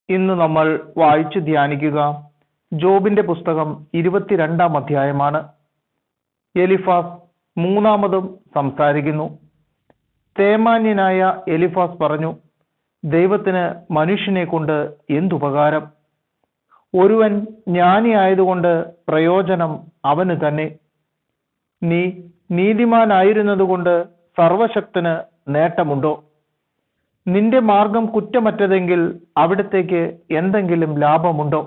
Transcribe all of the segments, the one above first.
ഇന്ന് നമ്മൾ വായിച്ചു ധ്യാനിക്കുക ജോബിന്റെ പുസ്തകം 22-ാം അധ്യായമാണ്. എലിഫാസ് മൂന്നാമതും സംസാരിക്കുന്നു. തേമാന്യനായ എലിഫാസ് പറഞ്ഞു, ദൈവത്തിന് മനുഷ്യനെ കൊണ്ട് എന്തുപകാരം? ഒരുവൻ ജ്ഞാനിയായതുകൊണ്ട് പ്രയോജനം അവന് തന്നെ. നീ നീതിമാനായിരുന്നതുകൊണ്ട് സർവശക്തന് നേട്ടമുണ്ടോ? നിന്റെ മാർഗം കുറ്റമറ്റതെങ്കിൽ അവിടത്തേക്ക് എന്തെങ്കിലും ലാഭമുണ്ടോ?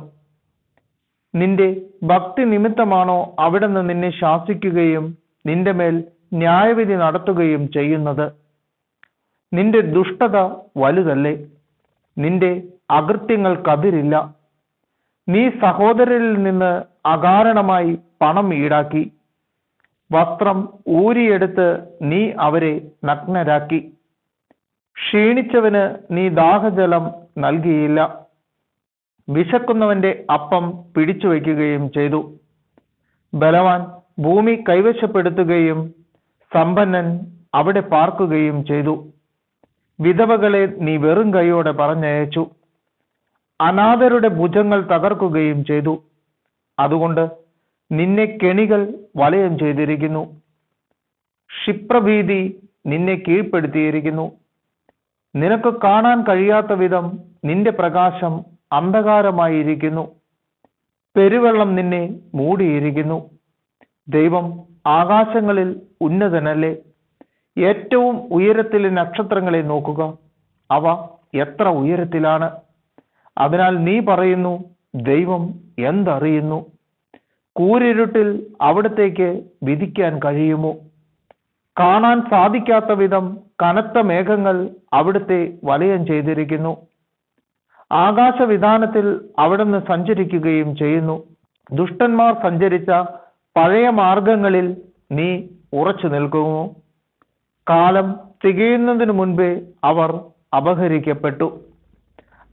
നിന്റെ ഭക്തി നിമിത്തമാണോ അവിടുന്ന് നിന്നെ ശാസിക്കുകയും നിന്റെ മേൽ ന്യായവിധി നടത്തുകയും ചെയ്യുന്നത്? നിന്റെ ദുഷ്ടത വലുതല്ലേ? നിന്റെ അകൃത്യങ്ങൾക്കതിരില്ല. നീ സഹോദരരിൽ നിന്ന് അകാരണമായി പണം ഈടാക്കി, വസ്ത്രം ഊരിയെടുത്ത് നീ അവരെ നഗ്നരാക്കി. ക്ഷീണിച്ചവന് നീ ദാഹജലം നൽകിയില്ല, വിശക്കുന്നവന്റെ അപ്പം പിടിച്ചു വയ്ക്കുകയും ചെയ്തു. ബലവാൻ ഭൂമി കൈവശപ്പെടുത്തുകയും സമ്പന്നൻ അവിടെ പാർക്കുകയും ചെയ്തു. വിധവകളെ നീ വെറും കൈയോടെ പറഞ്ഞയച്ചു, അനാഥരുടെ ഭുജങ്ങൾ തകർക്കുകയും ചെയ്തു. അതുകൊണ്ട് നിന്നെ കെണികൾ വലയം ചെയ്തിരിക്കുന്നു, ക്ഷിപ്രഭീതി നിന്നെ കീഴ്പ്പെടുത്തിയിരിക്കുന്നു. നിനക്ക് കാണാൻ കഴിയാത്ത വിധം നിന്റെ പ്രകാശം അന്ധകാരമായിരിക്കുന്നു. പെരുവെള്ളം നിന്നെ മൂടിയിരിക്കുന്നു. ദൈവം ആകാശങ്ങളിൽ ഉന്നതനല്ലേ? ഏറ്റവും ഉയരത്തിലെ നക്ഷത്രങ്ങളെ നോക്കുക, അവ എത്ര ഉയരത്തിലാണ്. അതിനാൽ നീ പറയുന്നു, ദൈവം എന്തറിയുന്നു? കൂരിരുട്ടിൽ അവിടത്തേക്ക് വിധിക്കാൻ കഴിയുമോ? കാണാൻ സാധിക്കാത്ത വിധം കനത്ത മേഘങ്ങൾ അവിടുത്തെ വലയം ചെയ്തിരിക്കുന്നു. ആകാശവിധാനത്തിൽ അവിടുന്ന് സഞ്ചരിക്കുകയും ചെയ്യുന്നു. ദുഷ്ടന്മാർ സഞ്ചരിച്ച പഴയ മാർഗങ്ങളിൽ നീ ഉറച്ചു നിൽക്കുന്നു. കാലം തികയുന്നതിനു മുൻപേ അവർ അപഹരിക്കപ്പെട്ടു,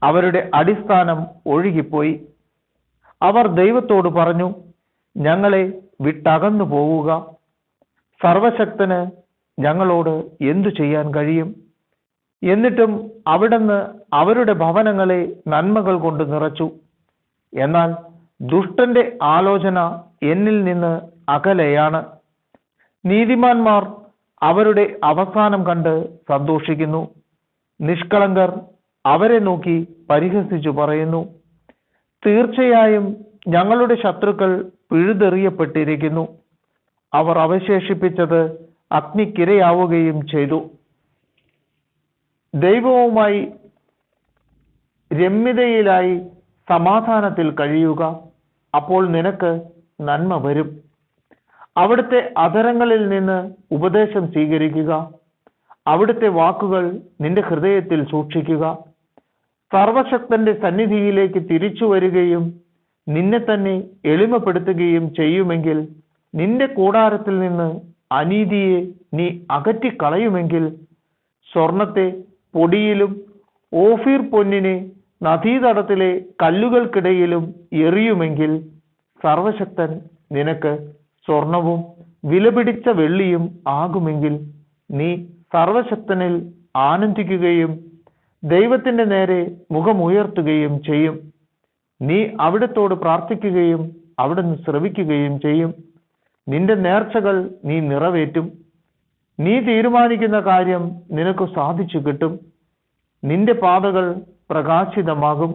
അവരുടെ അടിസ്ഥാനം ഒഴുകിപ്പോയി. അവർ ദൈവത്തോട് പറഞ്ഞു, ഞങ്ങളെ വിട്ടകന്നു പോവുക. സർവശക്തന് ഞങ്ങളോട് എന്തു ചെയ്യാൻ കഴിയും? എന്നിട്ടും അവിടുന്ന് അവരുടെ ഭവനങ്ങളെ നന്മകൾ കൊണ്ട് നിറച്ചു. എന്നാൽ ദുഷ്ടന്റെ ആലോചന എന്നിൽ നിന്ന് അകലെയാണ്. നീതിമാന്മാർ അവരുടെ അവസാനം കണ്ട് സന്തോഷിക്കുന്നു. നിഷ്കളങ്കർ അവരെ നോക്കി പരിഹസിച്ചു പറയുന്നു, തീർച്ചയായും ഞങ്ങളുടെ ശത്രുക്കൾ പിഴുതെറിയപ്പെട്ടിരിക്കുന്നു. അവർ അവശേഷിപ്പിച്ചത് അഗ്നിക്കിരയാവുകയും ചെയ്തു. ദൈവവുമായി രമ്യതയിലായി സമാധാനത്തിൽ കഴിയുക, അപ്പോൾ നിനക്ക് നന്മ വരും. അവിടുത്തെ അധരങ്ങളിൽ നിന്ന് ഉപദേശം സ്വീകരിക്കുക, അവിടുത്തെ വാക്കുകൾ നിന്റെ ഹൃദയത്തിൽ സൂക്ഷിക്കുക. സർവശക്തന്റെ സന്നിധിയിലേക്ക് തിരിച്ചു വരികയും നിന്നെ തന്നെ എളിമപ്പെടുത്തുകയും ചെയ്യുമെങ്കിൽ, നിന്റെ കൂടാരത്തിൽ നിന്ന് അനീതിയെ നീ അകറ്റിക്കളയുമെങ്കിൽ, സ്വർണത്തെ പൊടിയിലും ഓഫീർ പൊന്നിനെ നദീതടത്തിലെ കല്ലുകൾക്കിടയിലും എറിയുമെങ്കിൽ, സർവശക്തൻ നിനക്ക് സ്വർണവും വിലപിടിച്ച വെള്ളിയും ആകുമെങ്കിൽ, നീ സർവശക്തനിൽ ആനന്ദിക്കുകയും ദൈവത്തിന്റെ നേരെ മുഖമുയർത്തുകയും ചെയ്യും. നീ അവിടത്തോട് പ്രാർത്ഥിക്കുകയും അവിടുന്ന് ശ്രവിക്കുകയും ചെയ്യും. നിന്റെ നേർച്ചകൾ നീ നിറവേറ്റും. നീ തീരുമാനിക്കുന്ന കാര്യം നിനക്ക് സാധിച്ചു കിട്ടും. നിന്റെ പാതകൾ പ്രകാശിതമാകും.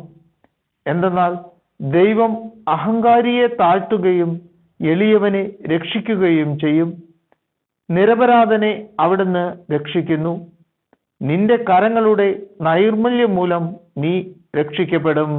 എന്തെന്നാൽ ദൈവം അഹങ്കാരിയെ താഴ്ത്തുകയും എളിയവനെ രക്ഷിക്കുകയും ചെയ്യും. നിരപരാധനെ അവിടുന്ന് രക്ഷിക്കുന്നു. നിന്റെ കരങ്ങളുടെ നൈർമല്യം മൂലം നീ രക്ഷിക്കപ്പെടും.